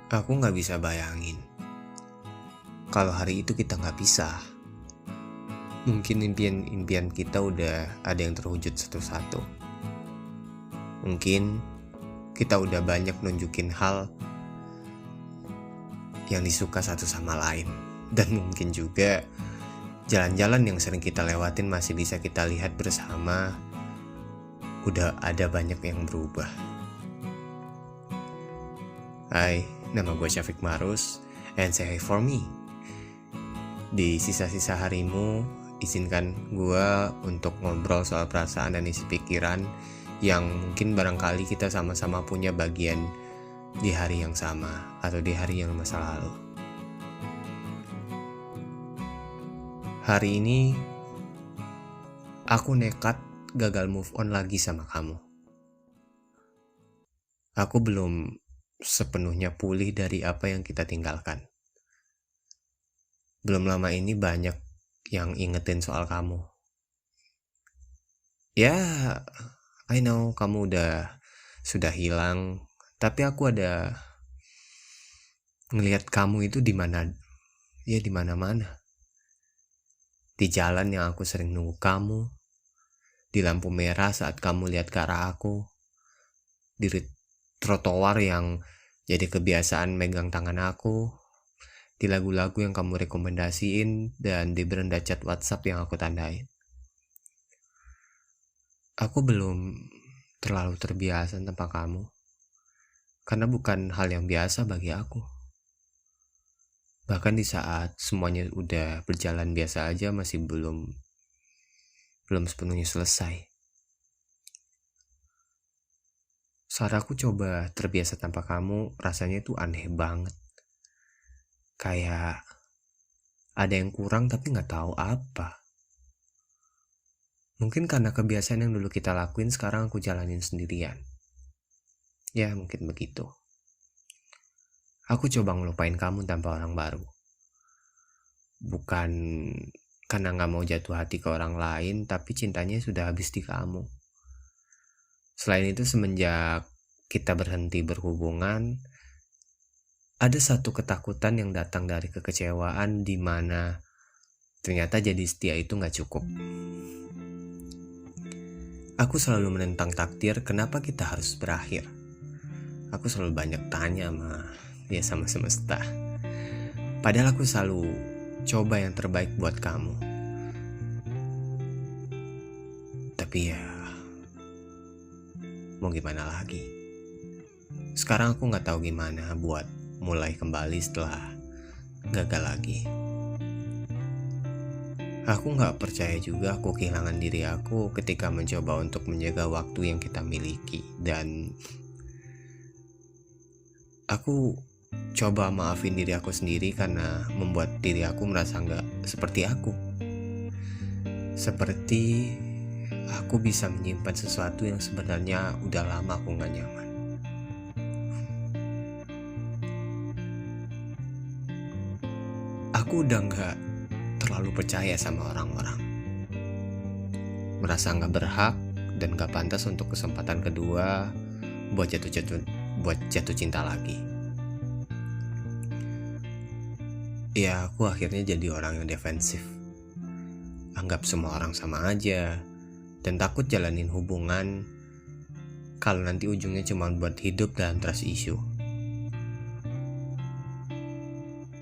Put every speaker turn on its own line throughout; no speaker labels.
Aku gak bisa bayangin kalau hari itu kita gak pisah. Mungkin impian-impian kita udah ada yang terwujud satu-satu. Mungkin kita udah banyak nunjukin hal yang disuka satu sama lain. Dan mungkin juga jalan-jalan yang sering kita lewatin masih bisa kita lihat bersama. Udah ada banyak yang berubah. Hai, nama gue Syafiq Marus, and say hi for me. Di sisa-sisa harimu, izinkan gue untuk ngobrol soal perasaan dan isi pikiran yang mungkin barangkali kita sama-sama punya bagian di hari yang sama atau di hari yang masa lalu. Hari ini, aku nekat gagal move on lagi sama kamu. Aku belum sepenuhnya pulih dari apa yang kita tinggalkan. Belum lama ini banyak yang ingetin soal kamu. Ya, I know kamu sudah hilang, tapi aku ada ngelihat kamu itu di mana-mana. Di jalan yang aku sering nunggu kamu, di lampu merah saat kamu lihat ke arah aku, di trotoar yang jadi kebiasaan megang tangan aku, di lagu-lagu yang kamu rekomendasiin, dan di beranda chat WhatsApp yang aku tandain. Aku belum terlalu terbiasa tanpa kamu, karena bukan hal yang biasa bagi aku. Bahkan di saat semuanya udah berjalan biasa aja, masih belum sepenuhnya selesai. Saat aku coba terbiasa tanpa kamu, rasanya itu aneh banget. Kayak ada yang kurang tapi gak tahu apa. Mungkin karena kebiasaan yang dulu kita lakuin, sekarang aku jalanin sendirian. Ya mungkin begitu. Aku coba ngelupain kamu tanpa orang baru. Bukan karena gak mau jatuh hati ke orang lain, tapi cintanya sudah habis di kamu. Selain itu, semenjak kita berhenti berhubungan, ada satu ketakutan yang datang dari kekecewaan, di mana ternyata jadi setia itu gak cukup. Aku selalu menentang takdir, kenapa kita harus berakhir? Aku selalu banyak tanya sama semesta. Padahal aku selalu coba yang terbaik buat kamu. Tapi ya, mau gimana lagi? Sekarang aku gak tahu gimana buat mulai kembali setelah gagal lagi. Aku gak percaya juga aku kehilangan diri aku ketika mencoba untuk menjaga waktu yang kita miliki. Dan aku coba maafin diri aku sendiri karena membuat diri aku merasa gak seperti aku. Seperti aku bisa menyimpan sesuatu yang sebenarnya udah lama aku gak nyaman. Aku udah gak terlalu percaya sama orang-orang. Merasa gak berhak dan gak pantas untuk kesempatan kedua buat jatuh cinta lagi. Ya, aku akhirnya jadi orang yang defensif. Anggap semua orang sama aja, dan takut jalanin hubungan kalau nanti ujungnya cuma buat hidup dalam trust issue.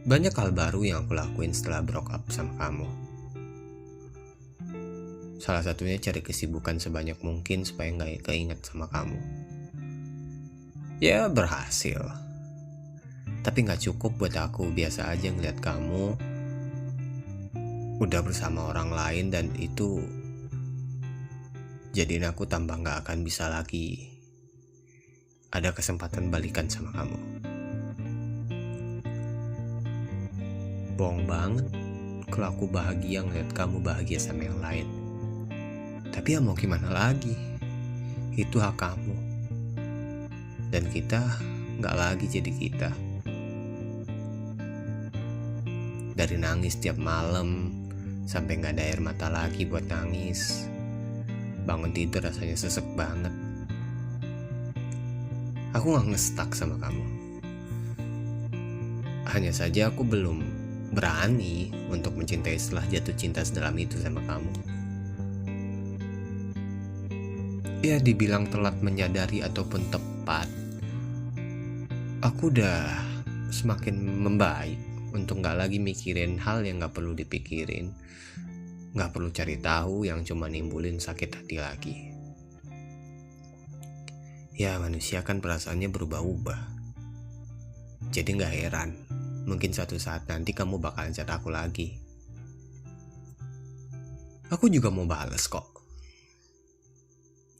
Banyak hal baru yang aku lakuin setelah broke up sama kamu. Salah satunya cari kesibukan sebanyak mungkin supaya gak keinget sama kamu. Ya berhasil. Tapi gak cukup buat aku. Biasa aja ngeliat kamu udah bersama orang lain, dan itu jadiin aku tambah gak akan bisa lagi ada kesempatan balikan sama kamu. Bohong banget kalau aku bahagia ngeliat kamu bahagia sama yang lain. Tapi ya mau gimana lagi, itu hak kamu. Dan kita gak lagi jadi kita. Dari nangis tiap malam sampai gak ada air mata lagi buat nangis, bangun tidur rasanya sesek banget. Aku gak ngestak sama kamu. Hanya saja aku belum berani untuk mencintai setelah jatuh cinta sedalam itu sama kamu. Ya, dibilang telat menyadari ataupun tepat, aku udah semakin membaik untuk gak lagi mikirin hal yang gak perlu dipikirin, gak perlu cari tahu yang cuma nimbulin sakit hati lagi. Ya, manusia kan perasaannya berubah-ubah. Jadi gak heran, mungkin suatu saat nanti kamu bakalan chat aku lagi. Aku juga mau bales kok.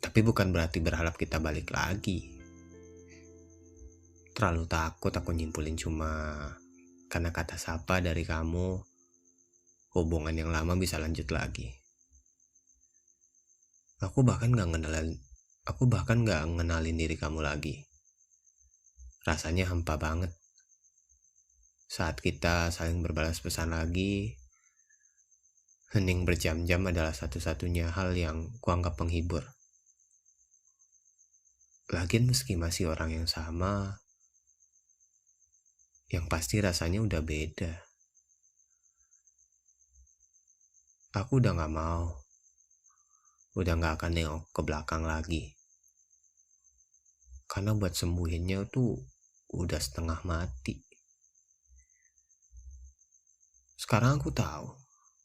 Tapi bukan berarti berharap kita balik lagi. Terlalu takut aku nyimpulin cuma karena kata sapa dari kamu, hubungan yang lama bisa lanjut lagi. Aku bahkan gak ngenalin diri kamu lagi. Rasanya hampa banget. Saat kita saling berbalas pesan lagi, hening berjam-jam adalah satu-satunya hal yang kuanggap penghibur. Lagian meski masih orang yang sama, yang pasti rasanya udah beda. Aku udah gak mau, udah gak akan nengok ke belakang lagi. Karena buat sembuhinnya tuh udah setengah mati. Sekarang aku tahu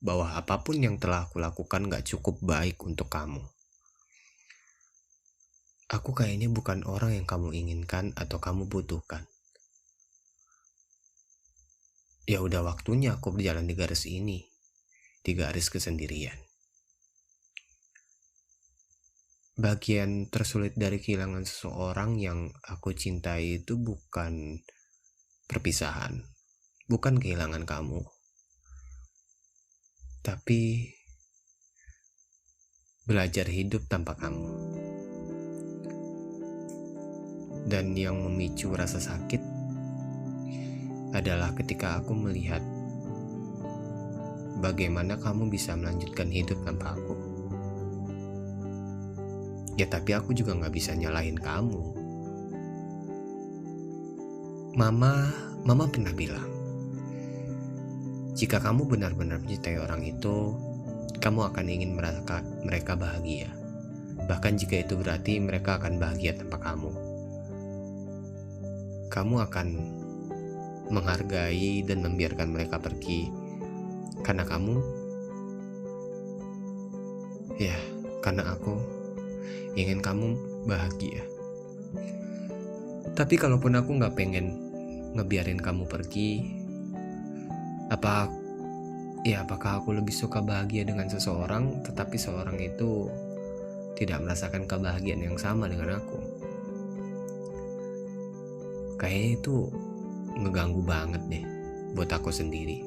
bahwa apapun yang telah aku lakukan gak cukup baik untuk kamu. Aku kayaknya bukan orang yang kamu inginkan atau kamu butuhkan. Ya udah waktunya aku berjalan di garis ini, di garis kesendirian. Bagian tersulit dari kehilangan seseorang yang aku cintai itu bukan perpisahan, bukan kehilangan kamu, tapi belajar hidup tanpa kamu. Dan yang memicu rasa sakit adalah ketika aku melihat bagaimana kamu bisa melanjutkan hidup tanpa aku. Ya tapi aku juga gak bisa nyalahin kamu. Mama pernah bilang, jika kamu benar-benar mencintai orang itu, kamu akan ingin mereka bahagia. Bahkan jika itu berarti mereka akan bahagia tanpa kamu. Kamu akan menghargai dan membiarkan mereka pergi karena kamu, ya karena aku ingin kamu bahagia. Tapi kalaupun aku gak pengen ngebiarin kamu pergi, apakah aku lebih suka bahagia dengan seseorang tetapi seorang itu tidak merasakan kebahagiaan yang sama dengan aku? Kayaknya itu ngeganggu banget deh buat aku sendiri.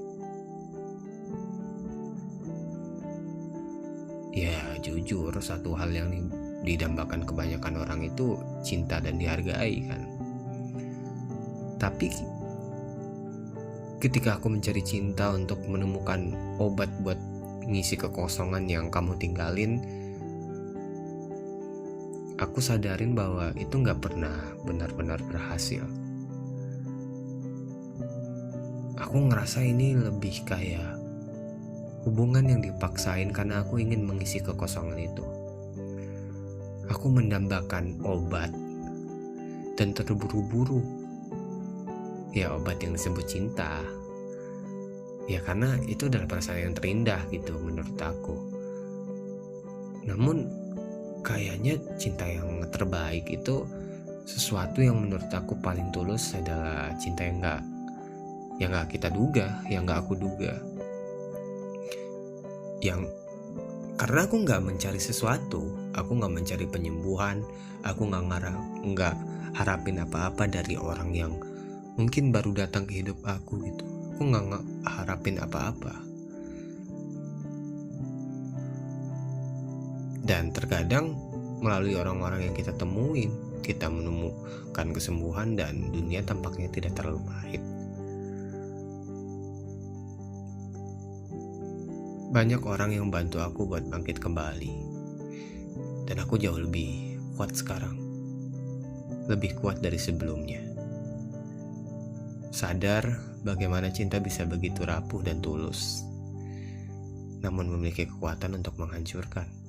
Ya jujur, satu hal yang didambakan kebanyakan orang itu cinta dan dihargai kan. Tapi ketika aku mencari cinta untuk menemukan obat buat ngisi kekosongan yang kamu tinggalin, aku sadarin bahwa itu gak pernah benar-benar berhasil. Aku ngerasa ini lebih kayak hubungan yang dipaksain karena aku ingin mengisi kekosongan itu. Aku mendambakan obat dan terburu-buru. Ya obat yang disebut cinta. Ya karena itu adalah perasaan yang terindah gitu menurut aku. Namun kayaknya cinta yang terbaik itu sesuatu yang menurut aku paling tulus adalah cinta yang gak kita duga, yang gak aku duga. Karena aku gak mencari sesuatu, aku gak mencari penyembuhan, aku gak harapin apa-apa dari orang yang mungkin baru datang ke hidup aku gitu. Aku gak harapin apa-apa. Dan terkadang melalui orang-orang yang kita temuin, kita menemukan kesembuhan dan dunia tampaknya tidak terlalu pahit. Banyak orang yang bantu aku buat bangkit kembali. Dan aku jauh lebih kuat sekarang. Lebih kuat dari sebelumnya. Sadar bagaimana cinta bisa begitu rapuh dan tulus, namun memiliki kekuatan untuk menghancurkan.